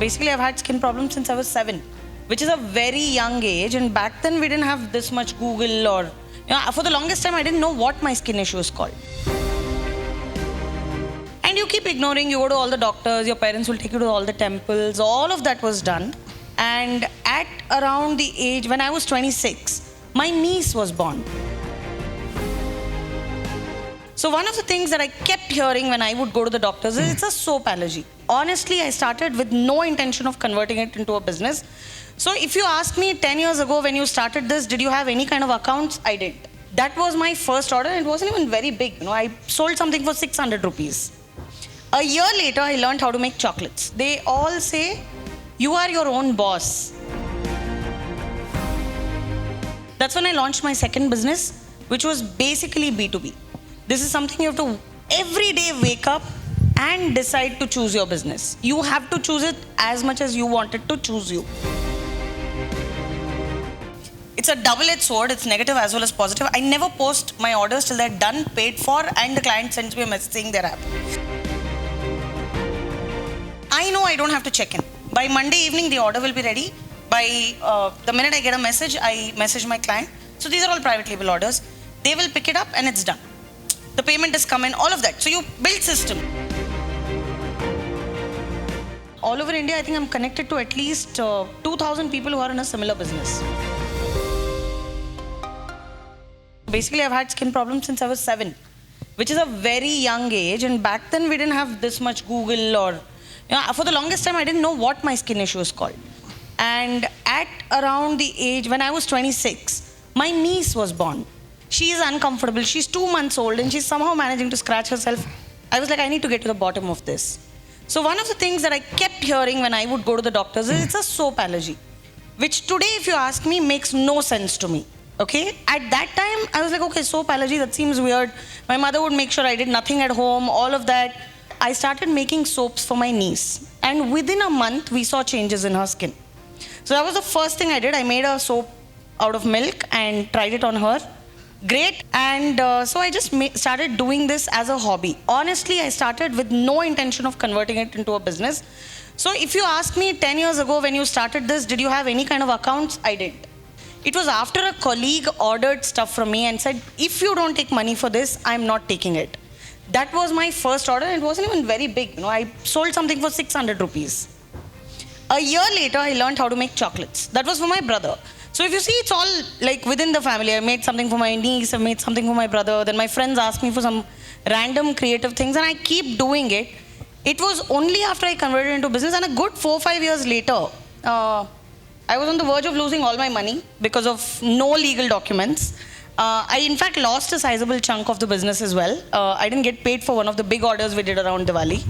Basically, I've had skin problems since I was 7, which is a very young age. And back then, we didn't have this much Google or, for the longest time, I didn't know what my skin issue is called. And you keep ignoring, you go to all the doctors, your parents will take you to all the temples, all of that was done. And at around the age, when I was 26, my niece was born. So one of the things that I kept hearing when I would go to the doctors is it's a soap allergy. Honestly, I started with no intention of converting it into a business. So if you ask me 10 years ago when you started this, did you have any kind of accounts? I did. That was my first order. It wasn't even very big. I sold something for 600 rupees. A year later, I learned how to make chocolates. They all say, you are your own boss. That's when I launched my second business, which was basically B2B. This is something you have to every day wake up and decide to choose your business. You have to choose it as much as you want it to choose you. It's a double-edged sword. It's negative as well as positive. I never post my orders till they're done, paid for, and the client sends me a message saying they're happy. I know I don't have to check in. By Monday evening, the order will be ready. By the minute I get a message, I message my client. So these are all private label orders. They will pick it up and it's done. The payment is come in, all of that. So you build system. All over India, I think I'm connected to at least 2,000 people who are in a similar business. Basically, I've had skin problems since I was 7, which is a very young age. And back then, we didn't have this much Google or, for the longest time, I didn't know what my skin issue is called. And at around the age, when I was 26, my niece was born. She is uncomfortable. She's 2 months old and she's somehow managing to scratch herself. I was like, I need to get to the bottom of this. So one of the things that I kept hearing when I would go to the doctors is it's a soap allergy, which today, if you ask me, makes no sense to me. Okay? At that time, I was like, okay, soap allergy, that seems weird. My mother would make sure I did nothing at home, all of that. I started making soaps for my niece. And within a month, we saw changes in her skin. So that was the first thing I did. I made a soap out of milk and tried it on her. Great. And so I just started doing this as a hobby. Honestly, I started with no intention of converting it into a business. So if you ask me 10 years ago when you started this, did you have any kind of accounts? I did. It was after a colleague ordered stuff from me and said, if you don't take money for this, I'm not taking it. That was my first order. It wasn't even very big. I sold something for 600 rupees. A year later, I learned how to make chocolates. That was for my brother. So if you see, it's all like within the family. I made something for my niece, I made something for my brother. Then my friends asked me for some random creative things and I keep doing it. It was only after I converted into business and a good 4 or 5 years later, I was on the verge of losing all my money because of no legal documents. I in fact lost a sizable chunk of the business as well. I didn't get paid for one of the big orders we did around Diwali.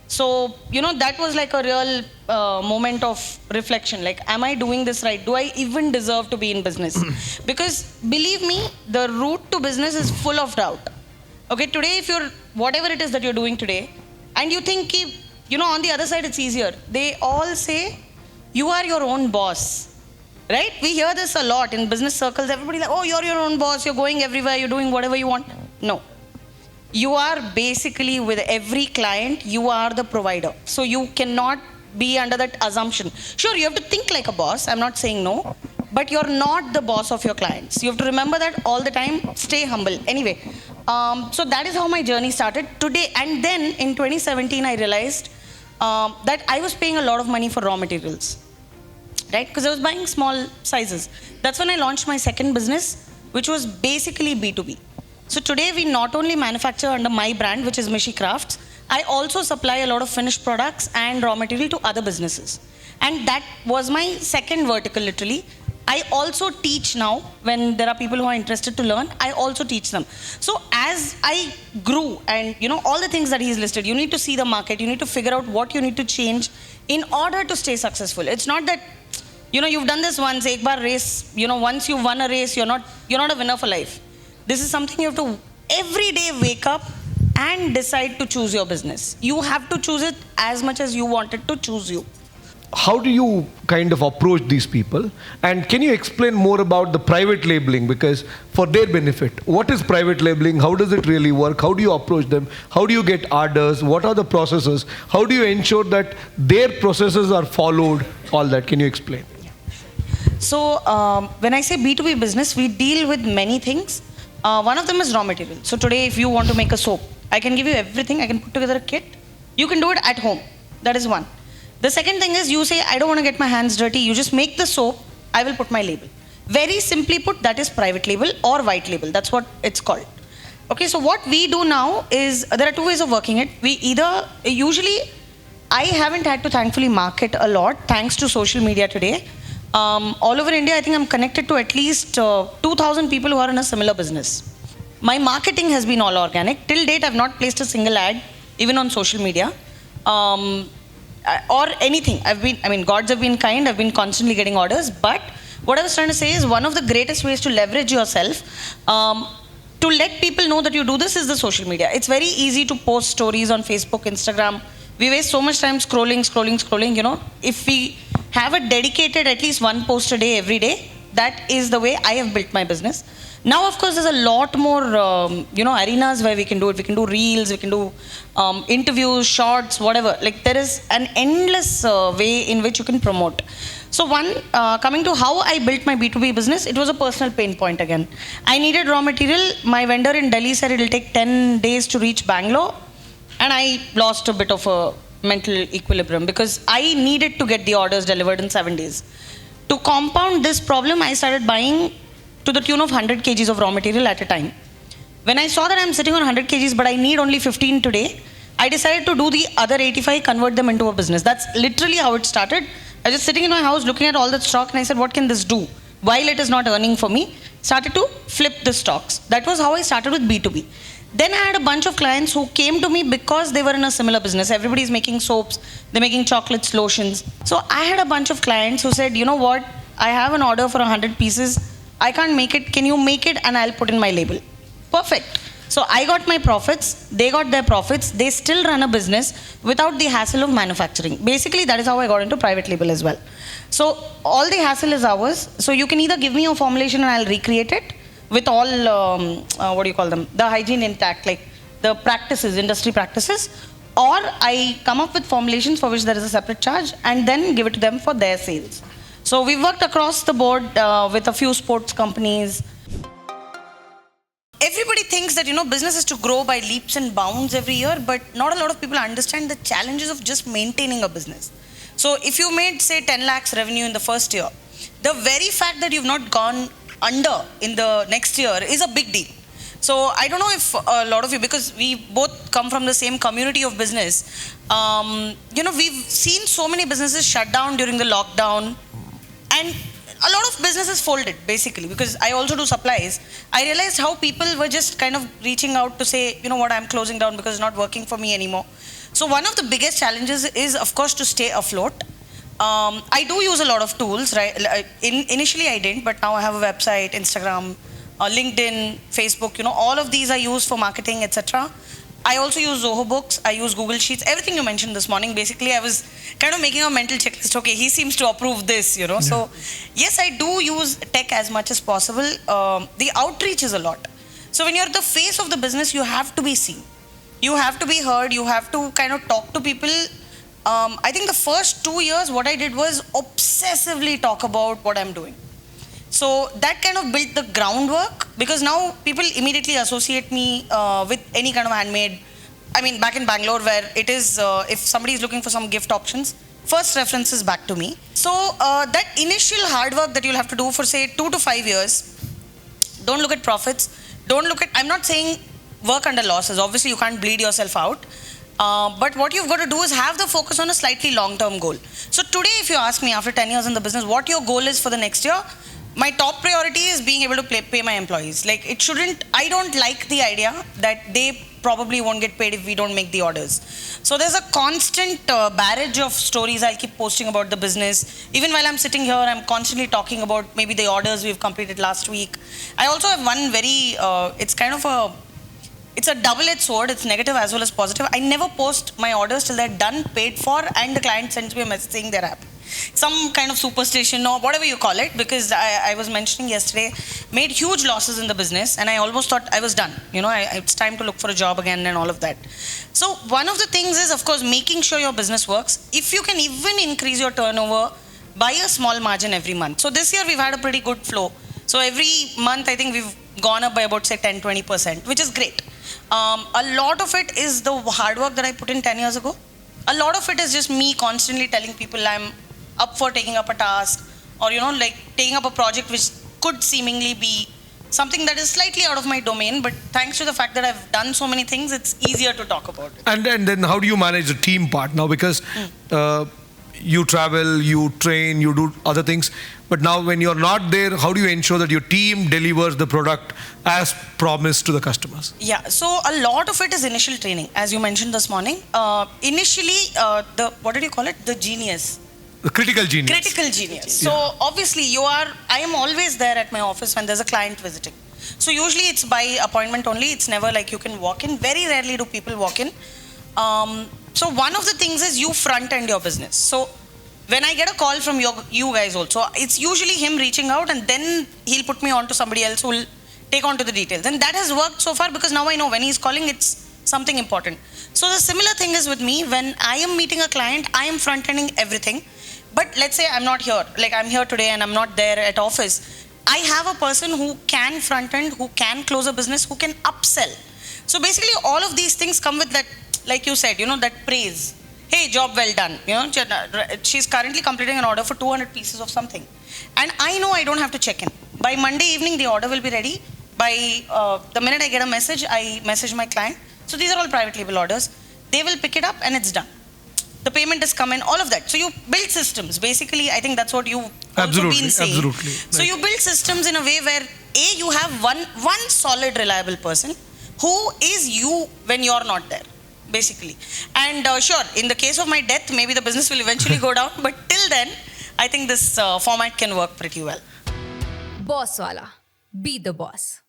So, that was like a real moment of reflection. Like, am I doing this right? Do I even deserve to be in business? Because believe me, the route to business is full of doubt. Okay, today if you're, whatever it is that you're doing today, and you think, on the other side it's easier. They all say, you are your own boss. Right? We hear this a lot in business circles. Everybody's like, oh, you're your own boss. You're going everywhere. You're doing whatever you want. No. You are basically, with every client, you are the provider. So you cannot be under that assumption. Sure, you have to think like a boss. I'm not saying no. But you're not the boss of your clients. You have to remember that all the time. Stay humble. Anyway, so that is how my journey started today. And then in 2017, I realized that I was paying a lot of money for raw materials. Right? Because I was buying small sizes. That's when I launched my second business, which was basically B2B. So today we not only manufacture under my brand, which is Mishi Crafts, I also supply a lot of finished products and raw material to other businesses. And that was my second vertical, literally. I also teach now, when there are people who are interested to learn, I also teach them. So as I grew and, all the things that he's listed, you need to see the market, you need to figure out what you need to change in order to stay successful. It's not that, you've done this once, ek bar race, once you've won a race, you're not a winner for life. This is something you have to every day wake up and decide to choose your business. You have to choose it as much as you want it to choose you. how do you kind of approach these people? And can you explain more about the private labeling? Because for their benefit, what is private labeling? How does it really work? How do you approach them? How do you get orders? What are the processes? How do you ensure that their processes are followed? All that. Can you explain? So when I say B2B business, we deal with many things. One of them is raw material. So today, if you want to make a soap, I can give you everything. I can put together a kit. You can do it at home. That is one. The second thing is you say, I don't want to get my hands dirty. You just make the soap. I will put my label. Very simply put, that is private label or white label. That's what it's called. Okay, so what we do now is, there are two ways of working it. We either, usually, I haven't had to thankfully market a lot thanks to social media today. All over India, I think I'm connected to at least 2,000 people who are in a similar business. My marketing has been all organic. Till date, I've not placed a single ad, even on social media. Or anything. Gods have been kind, I've been constantly getting orders, but what I was trying to say is one of the greatest ways to leverage yourself, to let people know that you do this, is the social media. It's very easy to post stories on Facebook, Instagram. We waste so much time scrolling, you know. If we have a dedicated at least one post a day, every day, that is the way I have built my business. Now, of course, there's a lot more, arenas where we can do it. We can do reels, we can do interviews, shorts, whatever. Like, there is an endless way in which you can promote. So coming to how I built my B2B business, it was a personal pain point again. I needed raw material. My vendor in Delhi said it will take 10 days to reach Bangalore. And I lost a bit of a mental equilibrium because I needed to get the orders delivered in 7 days. To compound this problem, I started buying to the tune of 100 kgs of raw material at a time. When I saw that I'm sitting on 100 kgs, but I need only 15 today, I decided to do the other 85, convert them into a business. That's literally how it started. I was just sitting in my house looking at all that stock and I said, what can this do? While it is not earning for me, started to flip the stocks. That was how I started with B2B. Then I had a bunch of clients who came to me because they were in a similar business. Everybody's making soaps, they're making chocolates, lotions. So I had a bunch of clients who said, you know what, I have an order for 100 pieces. I can't make it, can you make it and I'll put in my label. Perfect. So I got my profits, they got their profits, they still run a business without the hassle of manufacturing. Basically, that is how I got into private label as well. So all the hassle is ours. So you can either give me a formulation and I'll recreate it with all, the hygiene intact, like the practices, industry practices, or I come up with formulations for which there is a separate charge and then give it to them for their sales. So we've worked across the board with a few sports companies. Everybody thinks that, business is to grow by leaps and bounds every year, but not a lot of people understand the challenges of just maintaining a business. So if you made, say, 10 lakhs revenue in the first year, the very fact that you've not gone under in the next year is a big deal. So I don't know if a lot of you, because we both come from the same community of business, we've seen so many businesses shut down during the lockdown. And a lot of businesses folded, basically, because I also do supplies. I realized how people were just kind of reaching out to say, you know what, I'm closing down because it's not working for me anymore. So one of the biggest challenges is, of course, to stay afloat. I do use a lot of tools, right? Initially I didn't, but now I have a website, Instagram, LinkedIn, Facebook, all of these I use for marketing, etc. I also use Zoho Books, I use Google Sheets, everything you mentioned this morning. Basically, I was kind of making a mental checklist. Okay, he seems to approve this, Yeah. So, yes, I do use tech as much as possible. The outreach is a lot. So, when you're the face of the business, you have to be seen. You have to be heard. You have to kind of talk to people. I think the first 2 years, what I did was obsessively talk about what I'm doing. So that kind of built the groundwork, because now people immediately associate me with any kind of handmade. I mean, back in Bangalore, where it is, if somebody is looking for some gift options, first reference is back to me. So that initial hard work that you'll have to do for, say, 2 to 5 years, don't look at profits. Don't look at, I'm not saying work under losses. Obviously, you can't bleed yourself out. But what you've got to do is have the focus on a slightly long-term goal. So today, if you ask me, after 10 years in the business, what your goal is for the next year, my top priority is being able to pay my employees. Like, it shouldn't, I don't like the idea that they probably won't get paid if we don't make the orders. So there's a constant barrage of stories I'll keep posting about the business. Even while I'm sitting here, I'm constantly talking about maybe the orders we've completed last week. I also have one very, it's a double-edged sword. It's negative as well as positive. I never post my orders till they're done, paid for, and the client sends me a message saying they're happy. some kind of superstition or whatever you call it, because I was mentioning yesterday, made huge losses in the business, and I almost thought I was done. It's time to look for a job again and all of that. So one of the things is, of course, making sure your business works. If you can even increase your turnover by a small margin every month. So this year we've had a pretty good flow. So every month I think we've gone up by about say 10-20%, which is great. A lot of it is the hard work that I put in 10 years ago. A lot of it is just me constantly telling people I'm up for taking up a task, or like taking up a project which could seemingly be something that is slightly out of my domain, but thanks to the fact that I've done so many things, it's easier to talk about it. And then how do you manage the team part now? Because you travel, you train, you do other things. But now when you're not there, how do you ensure that your team delivers the product as promised to the customers? Yeah, so a lot of it is initial training, as you mentioned this morning. Initially, what did you call it? The genius. The critical genius. Critical genius. So obviously I am always there at my office when there's a client visiting. So usually it's by appointment only. It's never like you can walk in. Very rarely do people walk in. So one of the things is you front end your business. So when I get a call from you guys also, it's usually him reaching out, and then he'll put me on to somebody else who will take on to the details. And that has worked so far, because now I know when he's calling, it's something important. So the similar thing is with me. When I am meeting a client, I am front ending everything. But let's say I'm not here, like I'm here today and I'm not there at office. I have a person who can front end, who can close a business, who can upsell. So basically all of these things come with that, like you said, that praise. Hey, job well done. She's currently completing an order for 200 pieces of something. And I know I don't have to check in. By Monday evening, the order will be ready. By the minute I get a message, I message my client. So these are all private label orders. They will pick it up and it's done. The payment is come in, all of that. So you build systems. Basically, I think that's what you've also been saying. Absolutely. So you build systems in a way where, you have one solid, reliable person who is you when you're not there, basically. And sure, in the case of my death, maybe the business will eventually go down. But till then, I think this format can work pretty well. Boss Wala. Be the boss.